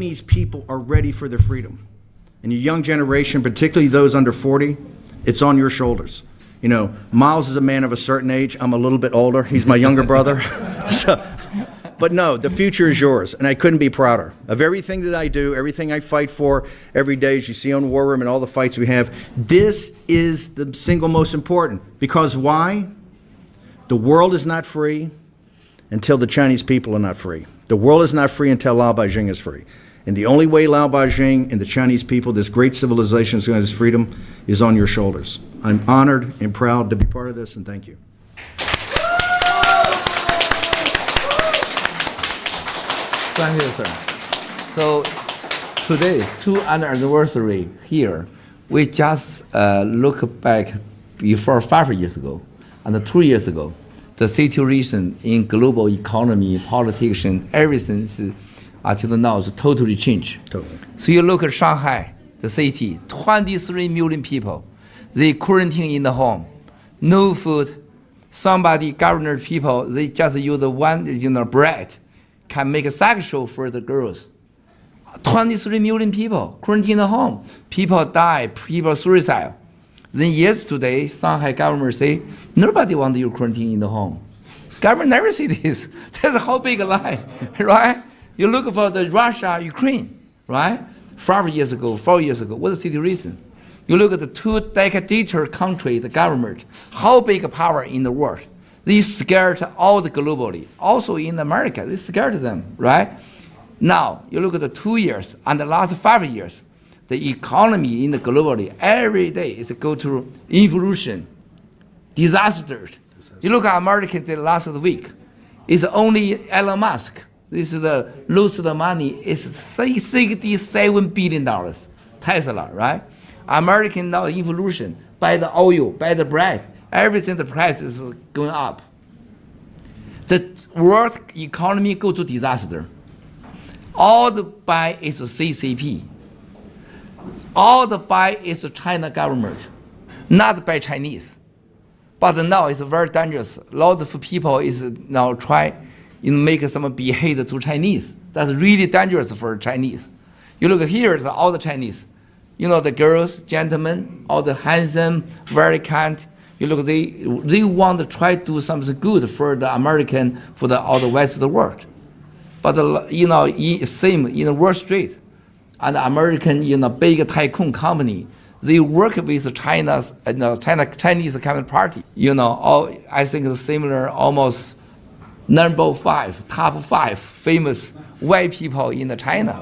Chinese people are ready for their freedom. And your young generation, particularly those under 40, it's on your shoulders. You know, Miles is a man of a certain age. I'm a little bit older. He's my younger brother. But no, the future is yours, and I couldn't be prouder of everything that I do, everything I fight for every day, as you see on War Room and all the fights we have. This is the single most important. Because why? The world is not free until the Chinese people are not free. The world is not free until Lao Beijing is free. And the only way Lao Beijing and the Chinese people, this great civilization, is going to have this freedom, is on your shoulders. I'm honored and proud to be part of this, and thank you. Thank you, sir. So today, 2nd anniversary here, we just look back before 5 years ago and 2 years ago. The situation in global economy, politics, and everything until now is totally changed. Totally. So you look at Shanghai, the city, 23 million people. They quarantine in the home, no food. Somebody, governor people, they just use one, bread, can make a sex show for the girls. 23 million people quarantine in the home. People die, people suicide. Then yesterday, Shanghai government say, nobody wants you quarantine in the home. Government never say this. That's how big a lie, right? You look for the Russia, Ukraine, right? 5 years ago, 4 years ago, what's the situation? You look at the 2 dictator country, the government, how big a power in the world. They scared all the globally. Also in America, they scared them, right? Now, you look at the 2 years and the last 5 years, the economy in the globally, every day is go to evolution, disasters. You look at America the last week, it's only Elon Musk. This is the lose the money is $67 billion. Tesla, right? American now evolution, buy the oil, buy the bread, everything the price is going up. The world economy go to disaster. All the buy is CCP. All the buy is the China government, not by Chinese. But now it's very dangerous. A lot of people is now try make some behave to Chinese. That's really dangerous for Chinese. You look here, all the Chinese. The girls, gentlemen, all the handsome, very kind. You look, they want to try to do something good for the American, for all the rest of the world. But same in Wall Street, and American, big tycoon company, they work with China's, Chinese Communist Party. I think it's similar, almost top 5 famous white people in China.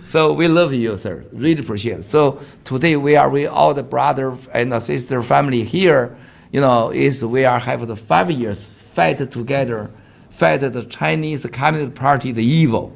So we love you, sir. Really appreciate it. So today we are with all the brother and sister family here. We are having the 5 years fight together, fight the Chinese Communist Party, the evil.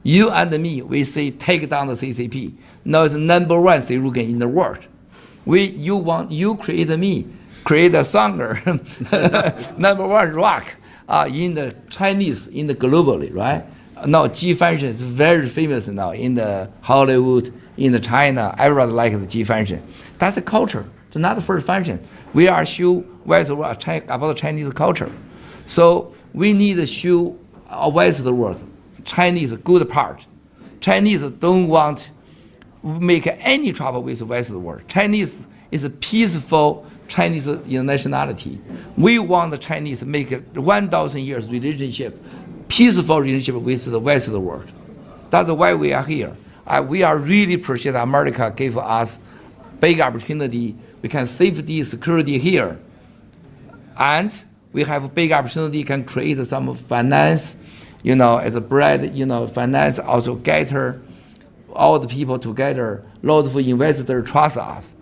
You and me, we say take down the CCP. Now it's #1 slogan in the world. You create me, create a stronger #1 rock in the Chinese, in the globally, right? Now G function is very famous now in the Hollywood, in the China. Everybody like the G function. That's a culture. It's not the first function. We are show west about the Chinese culture. So we need to show west of the world. Chinese good part. Chinese don't want make any trouble with the rest of the world. Chinese is a peaceful Chinese nationality. We want the Chinese to make a 1,000 years relationship, peaceful relationship with the rest of the world. That's why we are here. We are really appreciate America gave us big opportunity. We can safety, security here. And we have a big opportunity, can create some finance, as a bread, finance, also gather all the people together. Lots of investors trust us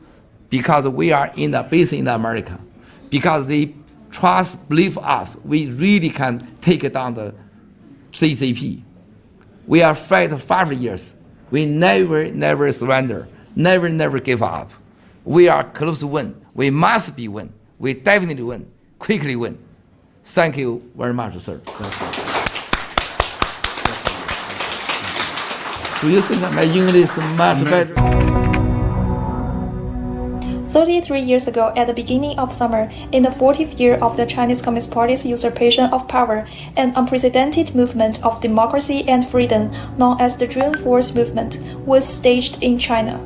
because we are based in America. Because they believe us, we really can take down the CCP. We are fight 5 years. We never surrender, never give up. We are close to win. We must be win. We definitely win, quickly win. Thank you very much, sir. Do you think my English is much better? 33 years ago, at the beginning of summer, in the 40th year of the Chinese Communist Party's usurpation of power, an unprecedented movement of democracy and freedom, known as the June 4th movement, was staged in China.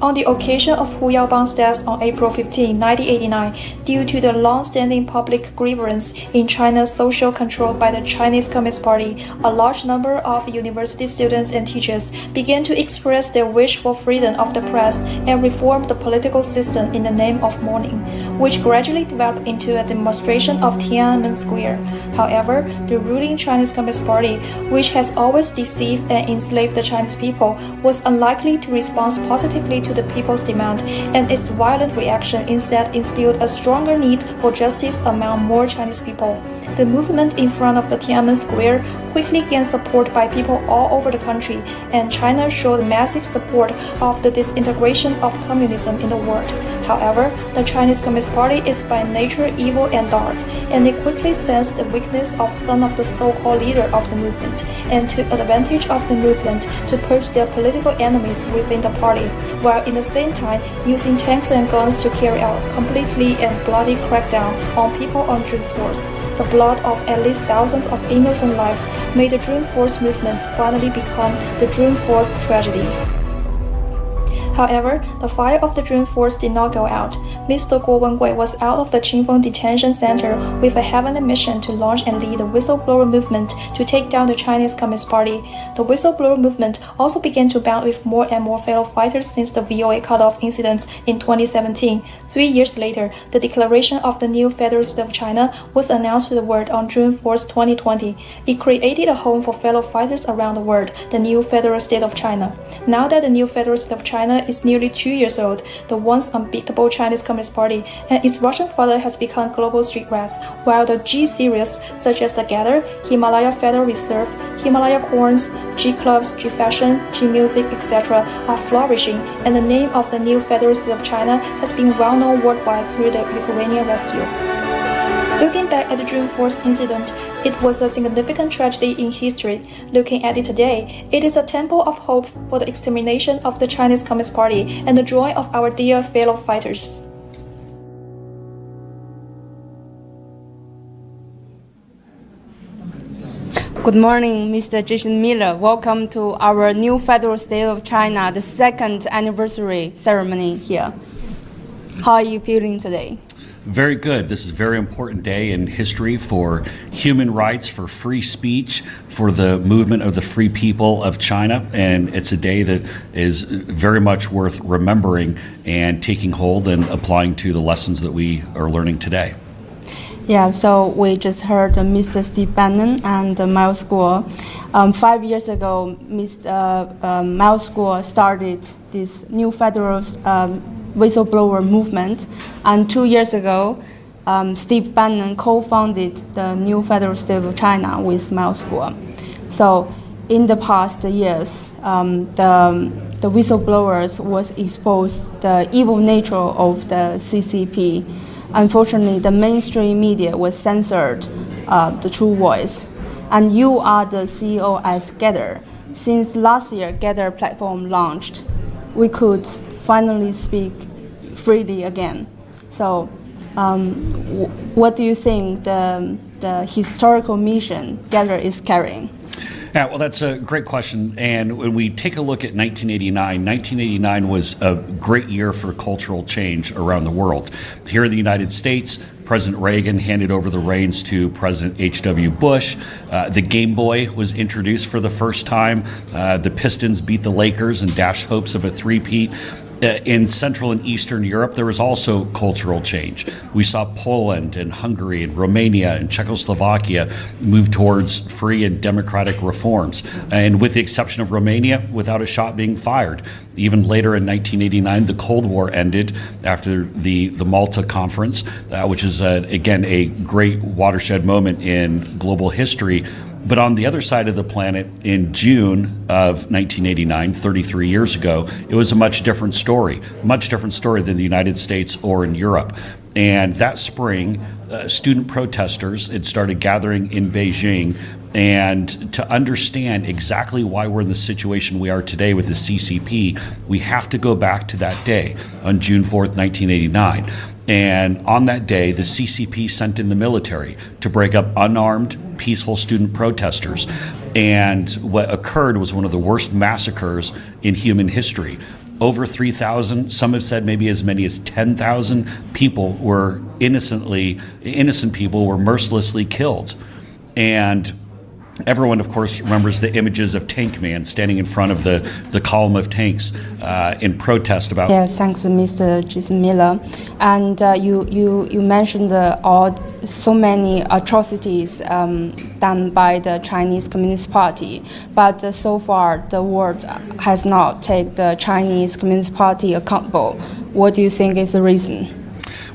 On the occasion of Hu Yaobang's death on April 15, 1989, due to the long-standing public grievance in China's social control by the Chinese Communist Party, a large number of university students and teachers began to express their wish for freedom of the press and reform the political system in the name of mourning, which gradually developed into a demonstration of Tiananmen Square. However, the ruling Chinese Communist Party, which has always deceived and enslaved the Chinese people, was unlikely to respond positively to the people's demand, and its violent reaction instead instilled a stronger need for justice among more Chinese people. The movement in front of the Tiananmen Square quickly gained support by people all over the country, and China showed massive support of the disintegration of communism in the world. However, the Chinese Communist Party is by nature evil and dark, and they quickly sensed the weakness of some of the so-called leader of the movement, and took advantage of the movement to purge their political enemies within the party, while in the same time using tanks and guns to carry out completely and bloody crackdown on people on June 4th. The blood of at least thousands of innocent lives made the June 4th movement finally become the June 4th tragedy. However, the fire of the June 4th did not go out. Mr. Guo Wengui was out of the Qingfeng detention center with a heavenly mission to launch and lead the whistleblower movement to take down the Chinese Communist Party. The whistleblower movement also began to bound with more and more fellow fighters since the VOA cutoff incidents in 2017. 3 years later, the declaration of the new Federal State of China was announced to the world on June 4th, 2020. It created a home for fellow fighters around the world, the new Federal State of China. Now that the new Federal State of China is nearly 2 years old, the once unbeatable Chinese Communist Party and its Russian father has become global street rats, while the G series such as the Gather, Himalaya Federal Reserve, Himalaya Corns, G Clubs, G Fashion, G Music, etc. are flourishing, and the name of the new Federal State of China has been well known worldwide through the Ukrainian rescue. Looking back at the June 4th incident, it was a significant tragedy in history. Looking at it today, it is a temple of hope for the extermination of the Chinese Communist Party and the joy of our dear fellow fighters. Good morning, Mr. Jason Miller. Welcome to our new Federal State of China, the second anniversary ceremony here. How are you feeling today? Very good. This is a very important day in history for human rights, for free speech, for the movement of the free people of China. And it's a day that is very much worth remembering and taking hold and applying to the lessons that we are learning today. Yeah, so we just heard Mr. Steve Bannon and Miles Guo. 5 years ago, Mr. Miles Guo started this new federal whistleblower movement, and 2 years ago, Steve Bannon co-founded the new Federal State of China with Miles Guo. So, in the past years, the whistleblowers was exposed the evil nature of the CCP. Unfortunately, the mainstream media was censored the true voice. And you are the CEO as Gather. Since last year, Gather platform launched, we could finally speak freely again. So, what do you think the historical mission Gather is carrying? Yeah, well, that's a great question. And when we take a look at 1989 was a great year for cultural change around the world. Here in the United States, President Reagan handed over the reins to President H.W. Bush. The Game Boy was introduced for the first time. The Pistons beat the Lakers and dashed hopes of a three-peat. In Central and Eastern Europe, there was also cultural change. We saw Poland and Hungary and Romania and Czechoslovakia move towards free and democratic reforms. And with the exception of Romania, without a shot being fired. Even later in 1989, the Cold War ended after the Malta Conference, which is, again, a great watershed moment in global history. But on the other side of the planet, in June of 1989, 33 years ago, it was a much different story than the United States or in Europe. And that spring, student protesters had started gathering in Beijing And to understand exactly why we're in the situation we are today with the CCP, we have to go back to that day on June 4th, 1989. And on that day, the CCP sent in the military to break up unarmed, peaceful student protesters. And what occurred was one of the worst massacres in human history. Over 3,000, some have said maybe as many as 10,000 people were innocent people were mercilessly killed. And everyone, of course, remembers the images of Tank Man standing in front of the column of tanks in protest about. Yes, thanks, Mr. Jason Miller. And you mentioned so many atrocities done by the Chinese Communist Party, but so far the world has not taken the Chinese Communist Party accountable. What do you think is the reason?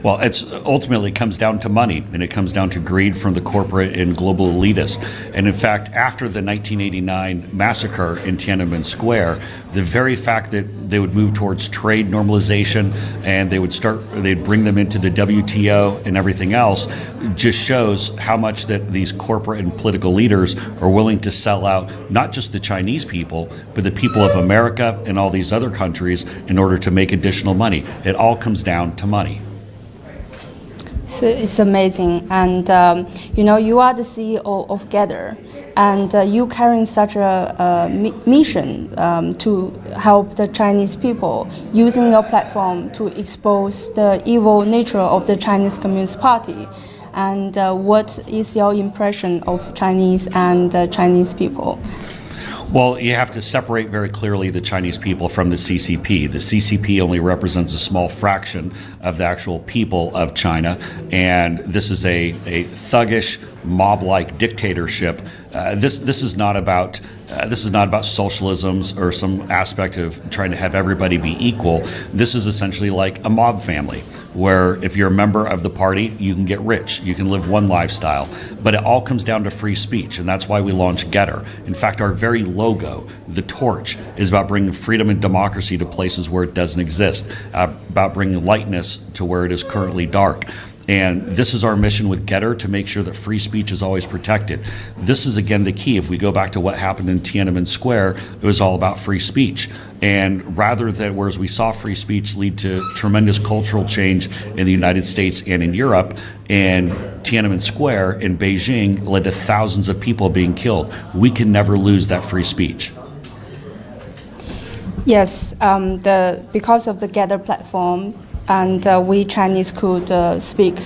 Well, it ultimately comes down to money, and it comes down to greed from the corporate and global elitists. And in fact, after the 1989 massacre in Tiananmen Square, the very fact that they would move towards trade normalization and they'd bring them into the WTO and everything else just shows how much that these corporate and political leaders are willing to sell out not just the Chinese people, but the people of America and all these other countries in order to make additional money. It all comes down to money. So it's amazing, and you are the CEO of Gather, and you carrying such a mission to help the Chinese people, using your platform to expose the evil nature of the Chinese Communist Party. And what is your impression of Chinese and Chinese people? Well, you have to separate very clearly the Chinese people from the CCP. The CCP only represents a small fraction of the actual people of China, and this is a thuggish, mob-like dictatorship. This is not about socialism or some aspect of trying to have everybody be equal. This is essentially like a mob family, where if you're a member of the party, you can get rich, you can live one lifestyle, but it all comes down to free speech, and that's why we launched Getter. In fact, our very logo, the torch, is about bringing freedom and democracy to places where it doesn't exist, about bringing lightness to where it is currently dark. And this is our mission with Getter, to make sure that free speech is always protected. This is, again, the key. If we go back to what happened in Tiananmen Square, it was all about free speech. And whereas we saw free speech lead to tremendous cultural change in the United States and in Europe, and Tiananmen Square in Beijing led to thousands of people being killed. We can never lose that free speech. Yes, because of the Gather platform, and we Chinese could speak,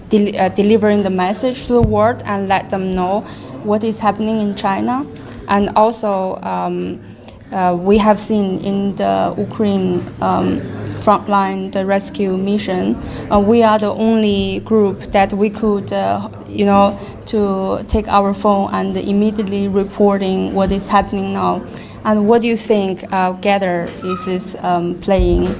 delivering the message to the world and let them know what is happening in China. And also, we have seen in the Ukraine frontline, the rescue mission, we are the only group that we could, to take our phone and immediately reporting what is happening now. And what do you think Gather is playing?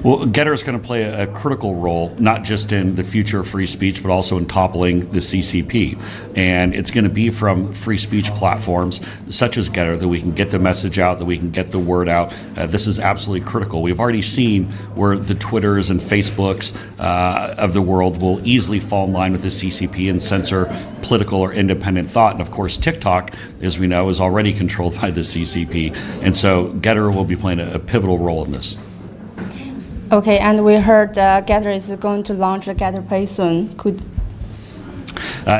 Well, Getter is going to play a critical role, not just in the future of free speech, but also in toppling the CCP. And it's going to be from free speech platforms such as Getter that we can get the message out, that we can get the word out. This is absolutely critical. We've already seen where the Twitters and Facebooks of the world will easily fall in line with the CCP and censor political or independent thought. And of course, TikTok, as we know, is already controlled by the CCP. And so Getter will be playing a pivotal role in this. Okay, and we heard Gather is going to launch the Gather Pay soon.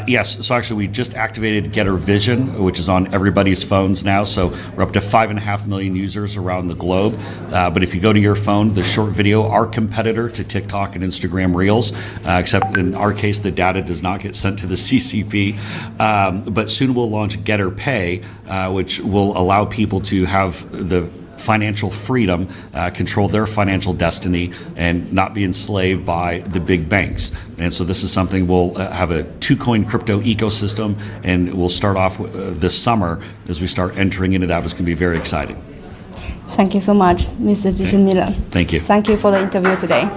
Yes, so actually we just activated Getter Vision, which is on everybody's phones now. So we're up to 5.5 million users around the globe. But if you go to your phone, the short video, our competitor to TikTok and Instagram Reels, except in our case, the data does not get sent to the CCP. But soon we'll launch Getter Pay, which will allow people to have the financial freedom, control their financial destiny, and not be enslaved by the big banks. And so this is something we'll have a 2-coin crypto ecosystem, and we'll start off this summer as we start entering into that. It's going to be very exciting. Thank you so much, Mr. Jason Miller. Thank you. Thank you for the interview today.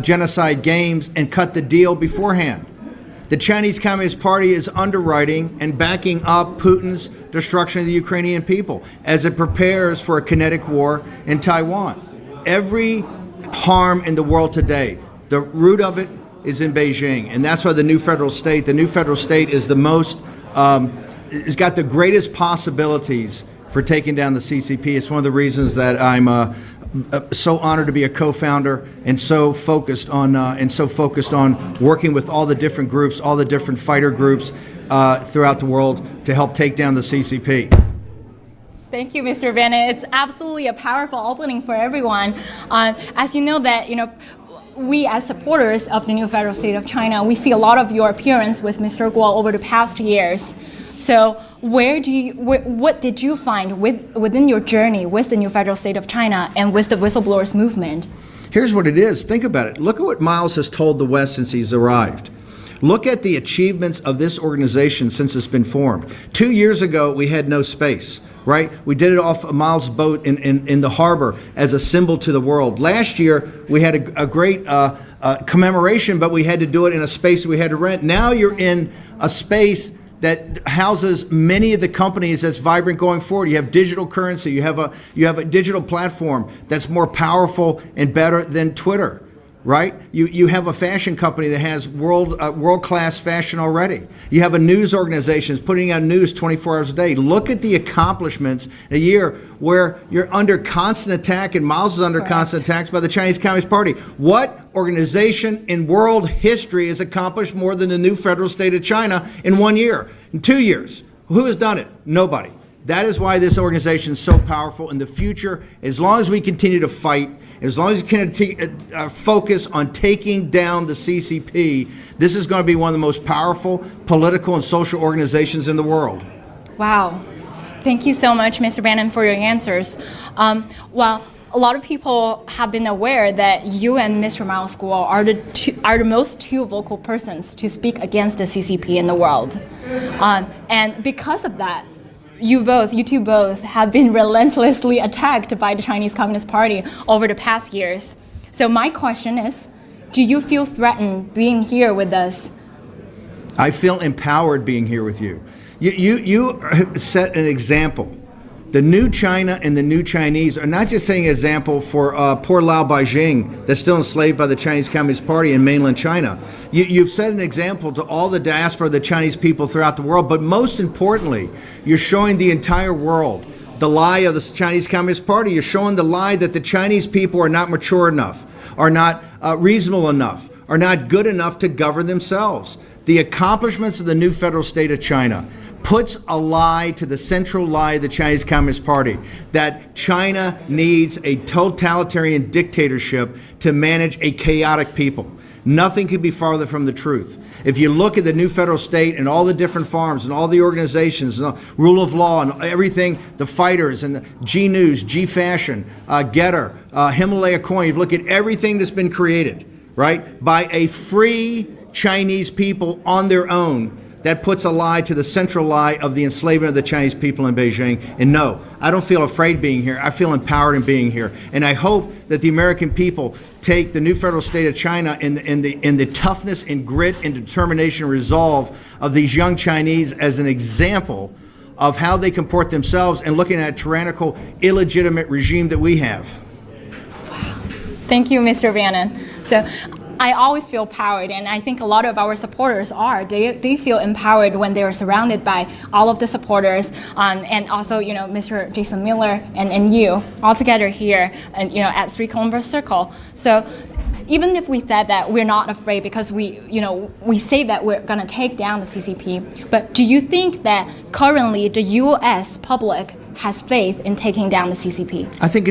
genocide games and cut the deal beforehand. The Chinese Communist Party is underwriting and backing up Putin's destruction of the Ukrainian people as it prepares for a kinetic war in Taiwan. Every harm in the world today, the root of it is in Beijing, and that's why the new federal state is the most, it's got the greatest possibilities for taking down the CCP. It's one of the reasons that I'm so honored to be a co-founder and so focused on working with all the different groups, all the different fighter groups throughout the world to help take down the CCP. Thank you, Mr. Bannon. It's absolutely a powerful opening for everyone. As you know that, we as supporters of the new federal state of China, we see a lot of your appearance with Mr. Guo over the past years. So what did you find within your journey with the new federal state of China and with the whistleblowers movement? Here's what it is. Think about it. Look at what Miles has told the West since he's arrived. Look at the achievements of this organization since it's been formed. 2 years ago, we had no space, right? We did it off Miles' boat in the harbor as a symbol to the world. Last year, we had a great commemoration, but we had to do it in a space that we had to rent. Now you're in a space that houses many of the companies that's vibrant going forward. You have digital currency. You have a digital platform that's more powerful and better than Twitter, right? You have a fashion company that has world-class fashion already. You have a news organization that's putting out news 24 hours a day. Look at the accomplishments in a year where you're under constant attack, and Miles is under constant attacks by the Chinese Communist Party. What organization in world history has accomplished more than the new federal state of China in 1 year, in 2 years? Who has done it? Nobody. That is why this organization is so powerful. In the future, as long as we continue to fight, as long as we can focus on taking down the CCP, this is going to be one of the most powerful political and social organizations in the world. Wow. Thank you so much, Mr. Bannon, for your answers. Well, a lot of people have been aware that you and Mr. Miles Guo are the most two vocal persons to speak against the CCP in the world. And because of that, you two both have been relentlessly attacked by the Chinese Communist Party over the past years. So my question is, do you feel threatened being here with us? I feel empowered being here with you. You set an example. The new China and the new Chinese are not just setting an example for poor Lao Beijing that's still enslaved by the Chinese Communist Party in mainland China. You've set an example to all the diaspora of the Chinese people throughout the world, but most importantly, you're showing the entire world the lie of the Chinese Communist Party. You're showing the lie that the Chinese people are not mature enough, are not reasonable enough, are not good enough to govern themselves. The accomplishments of the new federal state of China puts a lie to the central lie of the Chinese Communist Party, that China needs a totalitarian dictatorship to manage a chaotic people. Nothing could be farther from the truth. If you look at the new federal state and all the different farms and all the organizations, and rule of law and everything, the fighters and the G News, G Fashion, Getter, Himalaya Coin, you look at everything that's been created, right, by a free Chinese people on their own. That puts a lie to the central lie of the enslavement of the Chinese people in Beijing. And no, I don't feel afraid being here. I feel empowered in being here. And I hope that the American people take the new federal state of China in the toughness and grit and determination and resolve of these young Chinese as an example of how they comport themselves and looking at a tyrannical, illegitimate regime that we have. Wow. Thank you, Mr. Bannon. So I always feel empowered, and I think a lot of our supporters are. They feel empowered when they are surrounded by all of the supporters, and also, Mr. Jason Miller and you all together here, and at 3 Columbus Circle. So even if we said that we're not afraid because we say that we're going to take down the CCP, but do you think that currently the U.S. public has faith in taking down the CCP? I think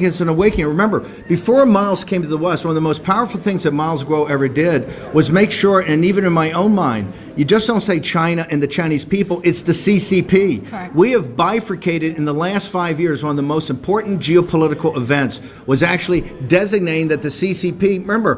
it's an awakening. Remember, before Miles came to the West, one of the most powerful things that Miles Guo ever did was make sure, and even in my own mind, you just don't say China and the Chinese people, it's the CCP. Correct. We have bifurcated in the last 5 years. One of the most important geopolitical events was actually designating that the CCP, remember,